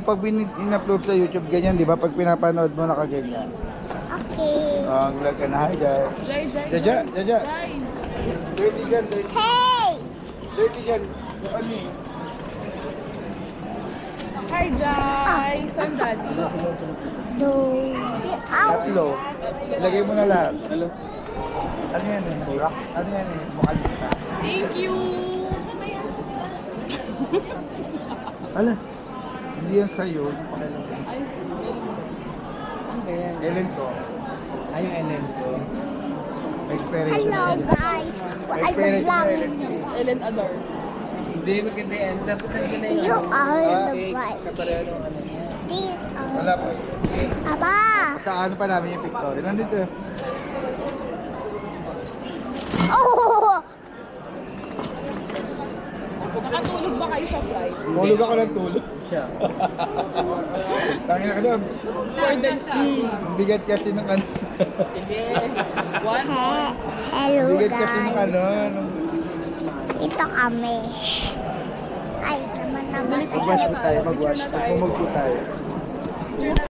pag in-upload sa YouTube, ganyan, di ba? Pag pinapanood mo, nakaganyan. Okay. Ang vlog ka na. Hi, guys. Jaja, Jaja. Dirty dyan, dirty. Hey! Dirty dyan. Ano eh? Hi, Jai! Saan daddy? So, Tatlo. Ilagay mo na lahat. Ano yan eh? Burak? Ano yan eh? Mukalista. Thank you! Ala. Hindi yan sa'yo. Ay, ano ba yan? Ellen ko. Ay, yung Ellen ko. Experience. hello guys. What are you Experience na Ellen. vlogging? Ellen Ador. Hindi, maganda yan. Dapat nandun na You are the bright. kapareho ng ano niya. These Wala are... pa. Aba! Sa ano pa namin yung pictorial. Nandito. Oh! Nakatulog ba kayo sa flight? Tulog ako ng tulog. Siya. Tangin na ka doon. For the Ang bigat kasi ng ano. Sige. One more. Ang Hello bigat kasi ng guys. ano. Ito kami. Ay, naman. Mag-wash po tayo. Mag-wash. Pag po tayo.